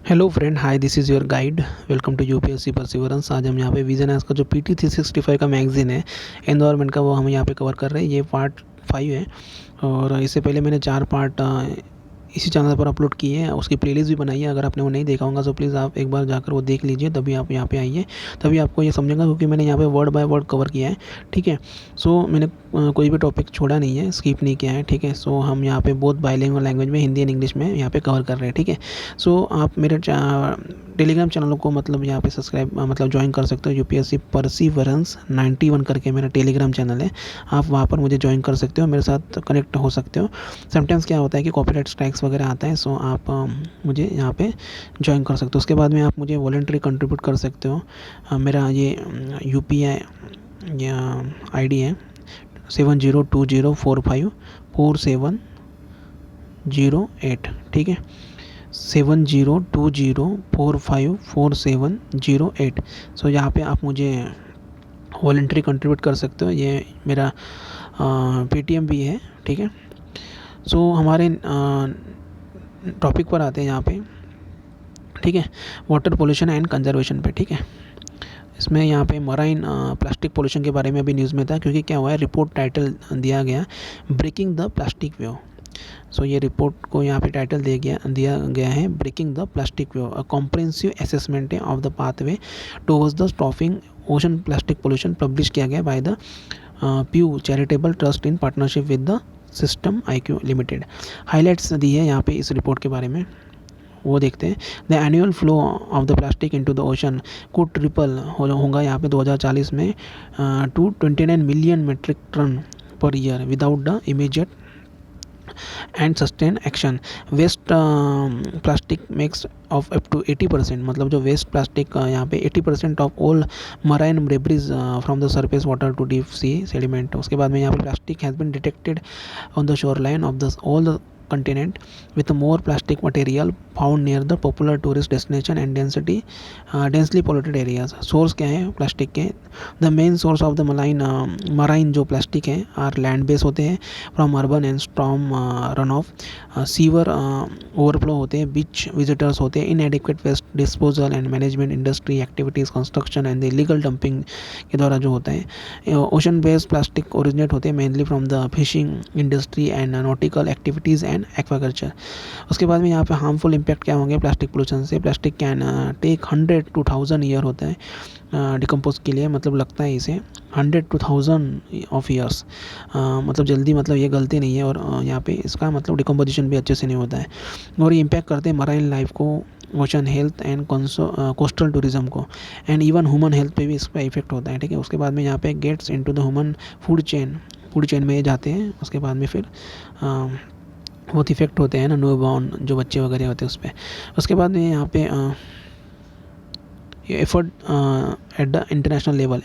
Hello friend, hi, this is your guide. Welcome to UPSC perseverance. आज हम यहाँ पे विजन एस का जो पीटी 365 का मैगजीन है एनवायरनमेंट का, वो हम यहाँ पे कवर कर रहे हैं। ये पार्ट 5 है और इससे पहले मैंने 4 पार्ट इसी चैनल पर अपलोड किए हैं। उसकी प्लेलिस्ट भी बनाई है। अगर आपने वो नहीं देखा होगा तो प्लीज़ आप एक बार जाकर वो देख लीजिए, तभी आप यहाँ पे आइए, तभी आपको ये समझेगा, क्योंकि मैंने यहाँ पे वर्ड बाय वर्ड कवर किया है। ठीक है, सो मैंने कोई भी टॉपिक छोड़ा नहीं है, स्किप नहीं किया है। ठीक है, सो हम यहाँ पे बोथ बाइलिंगुअल लैंग्वेज में, हिंदी एंड इंग्लिश में यहाँ पे कवर कर रहे हैं। ठीक है, सो आप मेरे टेलीग्राम चैनल को मतलब यहाँ पे सब्सक्राइब मतलब ज्वाइन कर सकते हो। यूपीएससी परसिवरेंस 91 करके मेरा टेलीग्राम चैनल है। आप वहाँ पर मुझे ज्वाइन कर सकते हो, मेरे साथ कनेक्ट हो सकते हो। समटाइम्स क्या होता है कि कॉपीराइट स्ट्राइक्स वगैरह आता है, सो आप मुझे यहाँ पे ज्वाइन कर सकते हो। उसके बाद में आप मुझे वॉलंटरी कंट्रीब्यूट कर सकते हो। मेरा ये UPI ID है 7020454708। ठीक है, 7020454708। सो यहाँ पे आप मुझे वॉलंटरी कंट्रीब्यूट कर सकते हो। ये मेरा पेटीएम भी है। ठीक है, सो हमारे टॉपिक पर आते हैं यहाँ पे। ठीक है, वाटर पोल्यूशन एंड कंजर्वेशन पे। ठीक है, इसमें यहाँ पे मराइन प्लास्टिक पोल्यूशन के बारे में भी न्यूज़ में था, क्योंकि क्या हुआ है, रिपोर्ट टाइटल दिया गया breaking the plastic wave. So ये रिपोर्ट को यहाँ पे टाइटल दिया गया है breaking the plastic wave, a comprehensive assessment of the pathway towards the stopping ocean plastic pollution, publish किया गया by the Pew Charitable Trust in partnership with the System IQ limited. Highlights दी है यहाँ पे इस रिपोर्ट के बारे में, वो देखते हैं। The annual flow of the plastic into the ocean could triple होगा यहाँ पे 2040 में to 29 million metric ton per year without the immediate and sustain action. Waste plastic makes of up to 80%, मतलब जो वेस्ट प्लास्टिक यहाँ पे 80% of all marine debris from the surface water to deep sea sediment. उसके बाद में यहाँ पे plastic has been detected on the shore line of the all the continent with more plastic material found near the popular tourist destination and densely polluted areas। Source क्या है plastic के? The main source of the marine जो plastic है are land base होते हैं, from urban and storm run off, sewer overflow होते हैं, beach visitors होते हैं, inadequate waste disposal and management, industry activities, construction and the illegal dumping के द्वारा जो होता है। ओशन बेस्ड प्लास्टिक ओरिजिनेट होते हैं mainly from the fishing industry and nautical activities and aquaculture. उसके बाद में यहाँ पे हार्मफुल इम्पैक्ट क्या होंगे प्लास्टिक पोल्यूशन से? Plastic can take 100 to 1000 year होता है डिकम्पोज के लिए, मतलब लगता है इसे 100 to 1000 ऑफ ईयर्स, मतलब जल्दी, मतलब ये गलती नहीं है। और यहाँ पे इसका मतलब डिकम्पोजिशन भी अच्छे से नहीं होता है, और ये इम्पैक्ट करते हैं मराइन लाइफ को, ocean health and coastal tourism को, एंड इवन ह्यूमन हेल्थ पे भी इसका इफेक्ट होता है। ठीक है, उसके बाद में यहाँ पे gets into the human food chain में ये जाते हैं। उसके बाद में फिर बहुत इफेक्ट होते हैं ना, न्यू बॉर्न जो बच्चे वगैरह होते हैं उस पर। उसके बाद में यहाँ पे ये effort at the international level है।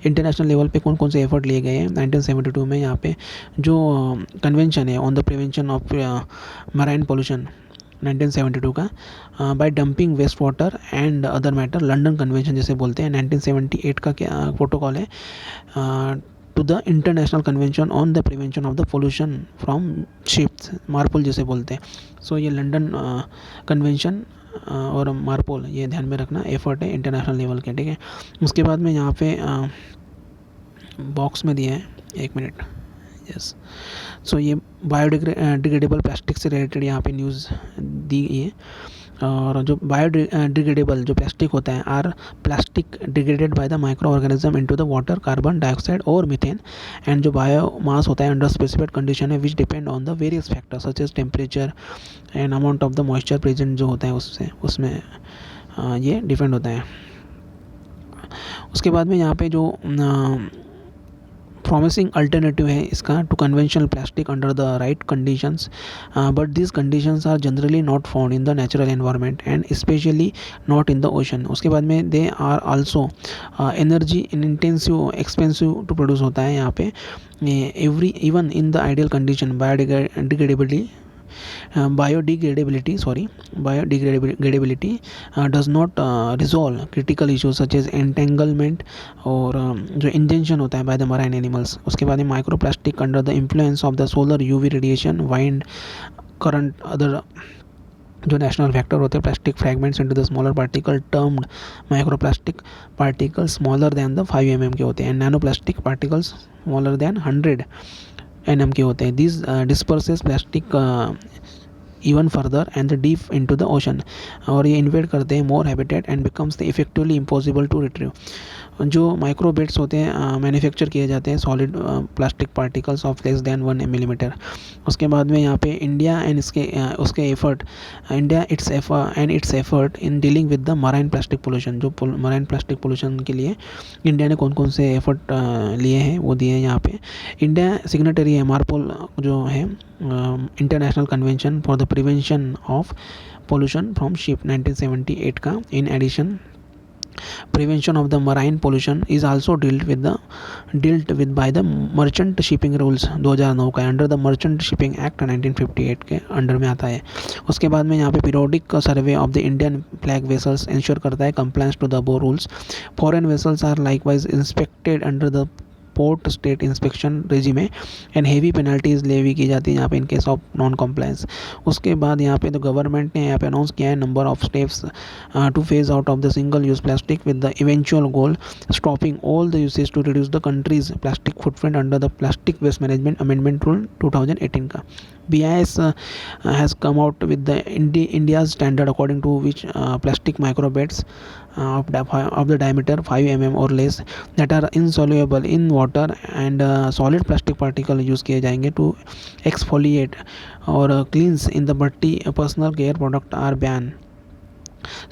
इंटरनेशनल लेवल पे कौन कौन से एफर्ट लिए गए हैं 1972 में? यहाँ पे जो कन्वेंशन है on the prevention of marine pollution 1972 का, by dumping waste water and other matter, London convention जिसे बोलते हैं। 1978 का क्या प्रोटोकॉल है to the international convention on the prevention of the pollution from ships, MARPOL जिसे बोलते हैं। सो ये लंदन कन्वेंशन और मार्पोल, ये ध्यान में रखना, एफर्ट है इंटरनेशनल लेवल के। ठीक है, उसके बाद में यहाँ पे बॉक्स में दिया है, एक मिनट, यस। सो ये बायोडिग्रेडेबल प्लास्टिक से रिलेटेड यहाँ पे न्यूज़ दी गई है। और जो बायोडिग्रेडेबल जो प्लास्टिक होता है are plastic degraded by the micro organism into the water, carbon dioxide और मीथेन, एंड जो बायोमास होता है अंडर स्पेसिफाइड कंडीशन है which depend on the various factors such as temperature and amount of the moisture present जो होता है उसमें ये डिपेंड होता है। उसके बाद में यहाँ पे जो प्रॉमिसिंग अल्टरनेटिव है इसका to conventional plastic under the right conditions, but this conditions are generally not found in the natural environment and specially not in the ocean. उसके बाद में they are also energy intensive expensive to produce होता है यहाँ पे। Even in the ideal condition biodegradability does not resolve critical issues such as entanglement और जो इंजेंशन होता है by the marine animals। उसके बाद में microplastic under the influence of the solar UV radiation, wind current, other जो नेशनल फैक्टर होते हैं plastic fragments into the smaller particle termed microplastic particles smaller than the 5 mm के होते हैं, and nano plastic particles smaller than 100 nm के होते हैं. This disperses plastic even further and deep into the ocean, और ये इन्वेड करते हैं more habitat and becomes the effectively impossible to retrieve. जो माइक्रोबेट्स होते हैं मैन्युफैक्चर किए जाते हैं solid plastic particles of less than 1 mm. उसके बाद में यहाँ पे इंडिया एंड उसके effort India its effort in dealing with the marine plastic pollution. जो मराइन प्लास्टिक पोल्यूशन के लिए इंडिया ने कौन कौन से एफर्ट लिए हैं वो दिए हैं यहाँ पे. इंडिया सिग्नेटरी है मार्पोल जो है international convention for the prevention of pollution from ship 1978 का. In addition prevention of the marine pollution is also dealt with by the merchant shipping rules 2009 का under the merchant shipping act 1958 के under में आता है. उसके बाद में यहाँ पे periodic survey of the Indian flag vessels ensure करता है compliance to the above rules. Foreign vessels are likewise inspected under the port state inspection regime में एंड हेवी पेनल्टीज लेवी की जाती है यहाँ पे in case of non compliance. उसके बाद यहाँ पे तो गवर्नमेंट ने यहाँ पे अनाउंस किया है number of steps to phase out of the single use plastic with the eventual goal stopping all the usage to reduce the country's plastic footprint under the plastic waste management amendment rule 2018 का. BIS has come out with the India's standard according to which plastic microbeads of the diameter 5 mm or less that are insoluble in water and solid plastic particle use किए जाएंगे to exfoliate और cleanse in the body personal care product are banned.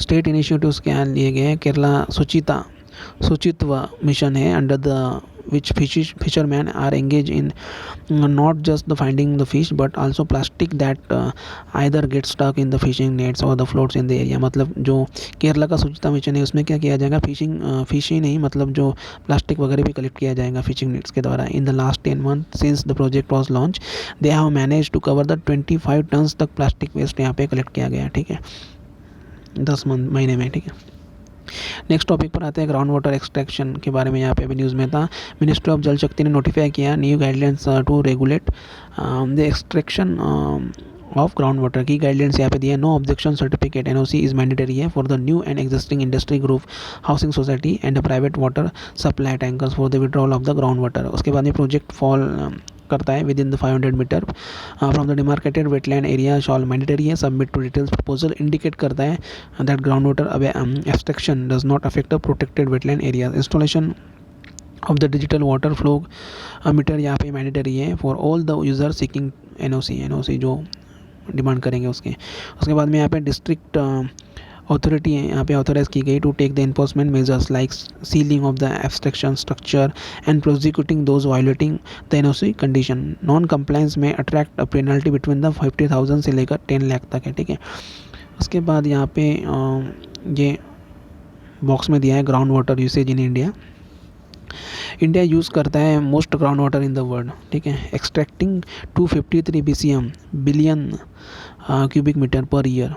State initiatives क्या लिए गए हैं. Kerala शुचित्व mission है under the which fishermen are engaged in not just the finding the fish but also plastic that either gets stuck in the fishing nets or the floats in the area. मतलब जो केरला का शुचिता mission है उसमें क्या किया जाएगा fish ही नहीं मतलब जो प्लास्टिक वगैरह भी कलेक्ट किया जाएगा फिशिंग नेट्स के द्वारा. In the last 10 months since the project was launched they have managed to cover the 25 tons तक प्लास्टिक वेस्ट यहाँ पे कलेक्ट किया गया. ठीक है 10 महीने में. ठीक है नेक्स्ट टॉपिक पर आते हैं ग्राउंड वाटर एक्सट्रैक्शन के बारे में. यहाँ पे अभी न्यूज़ में था मिनिस्ट्री ऑफ जल शक्ति ने नोटिफाई किया new guidelines to regulate the extraction of ground water की गाइडलाइंस यहाँ पे दिया. No objection certificate NOC is mandatory है for the new and existing industry group housing society and private water supply tankers for the withdrawal of the ground water. उसके बाद में project fall करता है within the 500 metre from the demarcated wetland area shall mandatory है submit to details proposal indicate करता है that ground water extraction does not affect the protected wetland area. Installation of the digital water flow meter यहाँ पे mandatory है for all the user seeking NOC जो demand करेंगे उसके बाद में यहाँ पे डिस्ट्रिक्ट अथॉरिटी यहाँ पे ऑथराइज की गई to take the enforcement measures like sealing of the abstraction structure and prosecuting those violating the NOC condition. Non compliance में अट्रैक्ट पेनल्टी बिटवीन द 50,000 से लेकर 10 लाख तक है. ठीक है उसके बाद यहाँ पे ये बॉक्स में दिया है ground water usage in India. India use करता है most ground water in the world. ठीक है extracting 253 BCM billion cubic meter per year.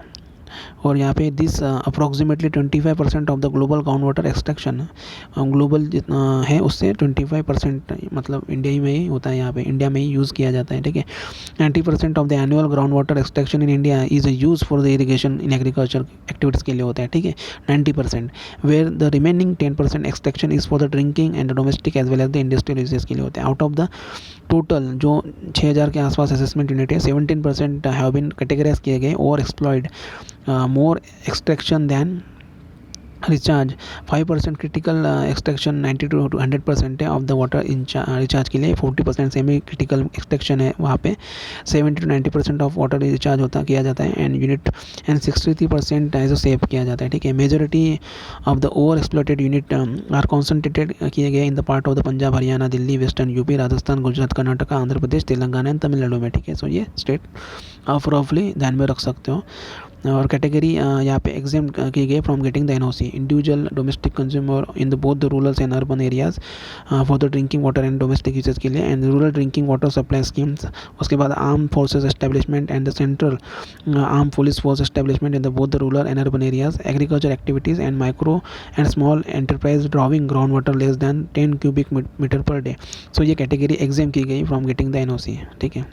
और यहाँ पे this approximately 25% of the global ground water extraction global जितना है उससे 25% मतलब इंडिया में ही होता है. यहाँ पे इंडिया में ही यूज़ किया जाता है. ठीक है 90% of the annual ground water extraction in India is use for the irrigation in agriculture activities के लिए होता है. ठीक है 90% where the remaining 10% extraction is for the drinking and domestic as well as the industrial uses के लिए होते हैं. आउट ऑफ द टोटल जो 6000 के आसपास असेसमेंट यूनिट है 17% हैव बीन कैटेगराइज किए गए और exploited more extraction than recharge. 5% critical extraction 90 to 100% है ऑफ द वाटर रिचार्ज के लिए. 40% सेमी क्रिटिकल एक्सट्रैक्शन है वहाँ पे 70 to 90% ऑफ वाटर रिचार्ज किया जाता है एंड 63% एज अ सेव किया जाता है. ठीक है majority of the over exploited unit are concentrated किए गए in the part of the Punjab Haryana Delhi western UP Rajasthan Gujarat Karnataka Andhra Pradesh Telangana and Tamil Nadu में. ठीक है सो ये स्टेट ऑफ रफली ध्यान में रख सकते हो. और कैटेगरी यहाँ पे एग्जाम की गई from getting the NOC individual domestic consumer in the both the rural and urban areas for the drinking water and domestic uses के लिए and rural drinking water supply schemes. उसके बाद arm forces establishment and the central arm police force establishment in the both the rural and urban areas agriculture activities and micro and small enterprise drawing ground water less than 10 cubic meter per day. सो ये category exam की गई from getting the NOC. ठीक है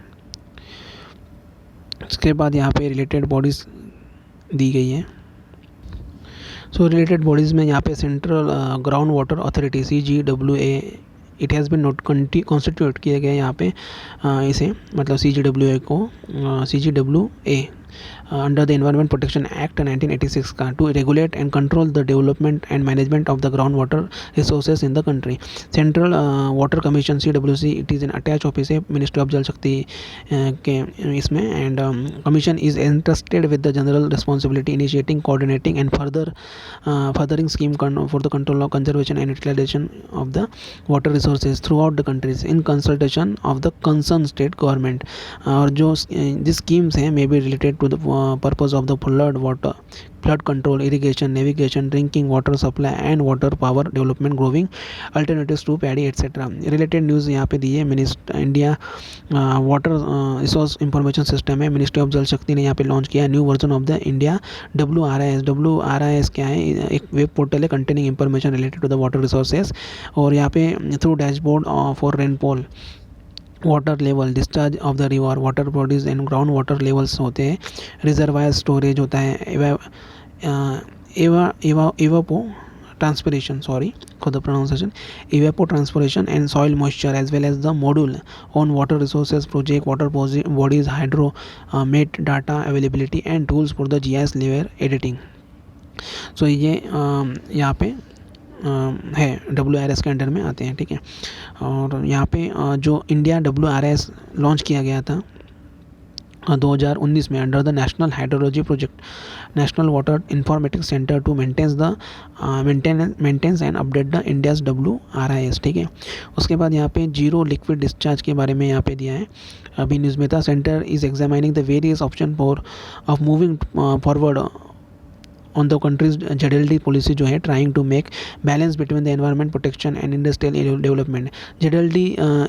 उसके बाद यहाँ पे related bodies दी गई है। सो रिलेटेड बॉडीज़ में यहाँ पे central ground water authority CGWA, it has been note constitute किया गया यहाँ पे इसे, मतलब CGWA को CGWA under the environment protection act 1986 का, to regulate and control the development and management of the ground water resources in the country. Central water commission CWC, it is an attach office है ministry of Jal Shakti के इसमें, and commission is entrusted with the general responsibility initiating, coordinating and furthering scheme for the control of conservation and utilization of the water resources throughout the countries in consultation of the concerned state government। और जो schemes हैं may be related to the purpose of the flood control, irrigation, navigation, drinking water supply and water power development, growing alternatives to paddy etc। Related news यहाँ पे दी है। India water resource information system है, ministry of Jal Shakti ने यहाँ पे launch किया है new version of the India WRIS क्या है, एक वेब पोर्टल है containing information related to the water resources. और यहाँ पे through dashboard for rainfall, water level, discharge of the river, water bodies and ground water levels होते हैं, reservoir storage होता है, एवापो transpiration, sorry for the pronunciation, evapotranspiration and soil moisture, as well as the module on water resources project, water bodies, hydro met data availability and tools for the GIS layer editing। so ये यहाँ पे है WRS के under में आते हैं, ठीक है। और यहाँ पे जो इंडिया WRS लॉन्च किया गया था 2019 में under the national hydrology project, national water informatics centre to maintenance and update the India's WRIS, ठीक है। उसके बाद यहाँ पे जीरो लिक्विड डिस्चार्ज के बारे में यहाँ पे दिया है, अभी न्यूज़ में था। Centre is examining the various option of moving forward on the country's ZLD policy जो है, trying to make balance between the environment protection and industrial development. ZLD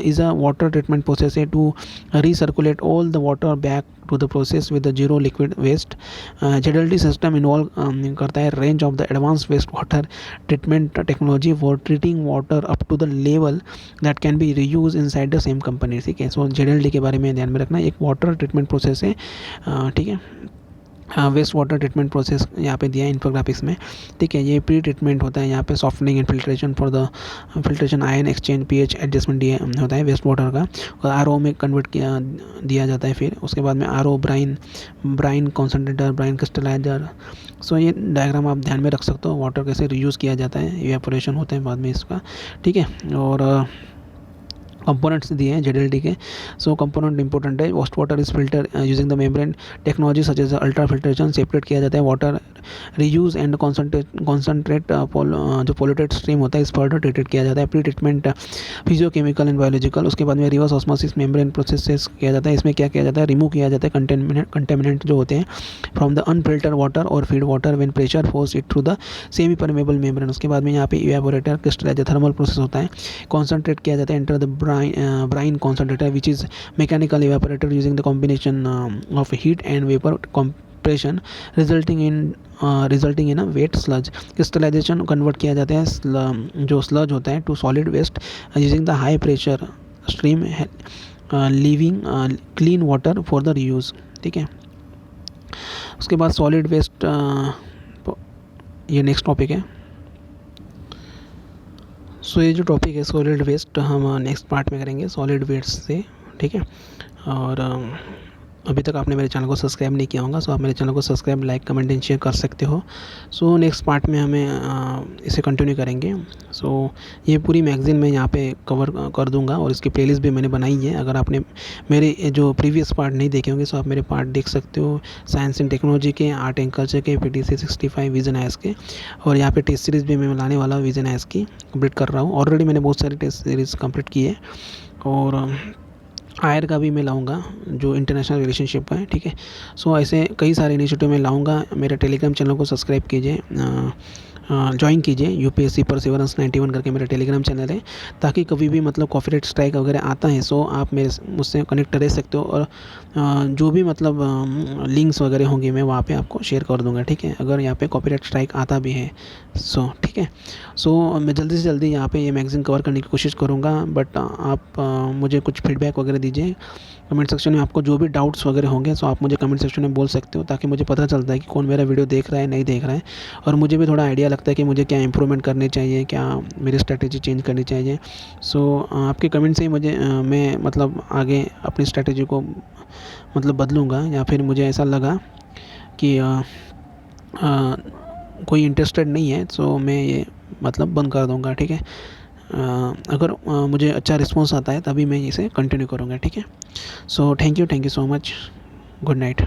is a water treatment process है to recirculate all the water back to the process with the zero liquid waste. ZLD system involve करता है range of the advance waste water treatment technology for treating water up to the level that can be reuse inside the same company, ठीक है। सो ZLD के बारे में ध्यान में रखना, एक वाटर ट्रीटमेंट प्रोसेस है, ठीक है। वेस्ट वाटर ट्रीटमेंट प्रोसेस यहाँ पे दिया है इन्फोग्राफिक्स में, ठीक है। ये प्री ट्रीटमेंट होता है यहाँ पे, softening and filtration for the filtration, ion exchange, pH adjustment होता है वेस्ट वाटर का, और RO में कन्वर्ट दिया जाता है। फिर उसके बाद में RO ब्राइन कॉन्सनट्रेटर, ब्राइन क्रिस्टलाइजर। सो ये डायग्राम आप ध्यान में रख सकते हो, वाटर कैसे रीयूज़ किया जाता है, इवेपोरेशन होता है बाद में इसका, ठीक है। और कंपोनेंट्स दिए हैं ZLD के। सो कंपोनेंट इंपॉर्टेंट है, waste water is filter using the membrane technology such as ultra filtration, separate किया जाता है वाटर, रीयूज एंड कॉन्सनट्रेट जो पोल्यूटेड स्ट्रीम होता है इस फर्दर ट्रीटेड किया जाता है, pre treatment physiochemical and biological. उसके बाद में रिवर्स ऑस्मोसिस मेम्ब्रेन प्रोसेस किया जाता है, इसमें क्या किया जाता है, रिमूव किया जाता है कंटेमिनेंट जो होते हैं फ्रॉम द अनफिल्टर वाटर और feed water when pressure force it through the semi permeable membrane. उसके बाद में यहाँ पे इवेपोरेटर क्रिस्टलाइजर थर्मल प्रोसेस होता है, कॉन्सनट्रेट किया जाता है enter the brine concentrator which is mechanical evaporator using the combination of heat and vapor compression resulting in a wet sludge। crystallization convert किया जाता है जो sludge होता है to solid waste using the high pressure stream leaving clean water for the reuse, ठीक है। उसके बाद solid waste ये नेक्स्ट टॉपिक है। सो ये जो टॉपिक है सॉलिड वेस्ट हम नेक्स्ट पार्ट में करेंगे सॉलिड वेस्ट से, ठीक है। और अभी तक आपने मेरे चैनल को सब्सक्राइब नहीं किया होगा, सो आप मेरे चैनल को subscribe, like, comment and share कर सकते हो। सो नेक्स्ट पार्ट में हमें इसे कंटिन्यू करेंगे। सो ये पूरी मैगज़ीन मैं यहाँ पे कवर कर दूंगा और इसकी प्लेलिस्ट भी मैंने बनाई है। अगर आपने मेरे जो प्रीवियस पार्ट नहीं देखे होंगे सो आप मेरे पार्ट देख सकते हो, साइंस एंड टेक्नोलॉजी के, आर्ट एंड कल्चर के, PTC 65, विजन आईएएस के, और यहाँ पे टेस्ट सीरीज़ भी मैं लाने वाला हूँ, विजन आईएएस की कंप्लीट कर रहा हूँ। ऑलरेडी मैंने बहुत सारी टेस्ट सीरीज़ कंप्लीट की है, और आयर का भी मैं लाऊंगा जो इंटरनेशनल रिलेशनशिप है, ठीक है। सो ऐसे कई सारे इनिशिएटिव मैं लाऊंगा। मेरे टेलीग्राम चैनल को सब्सक्राइब कीजिए, ज्वाइन कीजिए। यूपीएससी परसेवरेंस 91 करके मेरा टेलीग्राम चैनल है, ताकि कभी भी मतलब कॉपीराइट स्ट्राइक वगैरह आता है सो आप मुझसे कनेक्ट रह सकते हो। और जो भी मतलब लिंक्स वगैरह होंगे मैं वहाँ पे आपको शेयर कर दूँगा, ठीक है, अगर यहाँ पे कॉपीराइट स्ट्राइक आता भी है सो, ठीक है। सो मैं जल्दी से जल्दी यहाँ पे ये मैगज़ीन कवर करने की कोशिश करूँगा, बट आप मुझे कुछ फीडबैक वगैरह दीजिए कमेंट सेक्शन में। आपको जो भी डाउट्स वगैरह होंगे सो आप मुझे कमेंट सेक्शन में बोल सकते हो, ताकि मुझे पता चलता है कि कौन मेरा वीडियो देख रहा है, नहीं देख रहा है, और मुझे भी थोड़ा आइडिया लगता है कि मुझे क्या इंप्रूवमेंट करनी चाहिए, क्या मेरी स्ट्रैटेजी चेंज करनी चाहिए। सो आपके कमेंट से ही मुझे मैं मतलब आगे अपनी स्ट्रैटेजी को मतलब बदलूँगा, या फिर मुझे ऐसा लगा कि कोई इंटरेस्टेड नहीं है सो मैं ये मतलब बंद कर दूँगा, ठीक है। अगर मुझे अच्छा रिस्पॉन्स आता है तभी मैं इसे कंटिन्यू करूँगा, ठीक है। So thank you so much. Good night.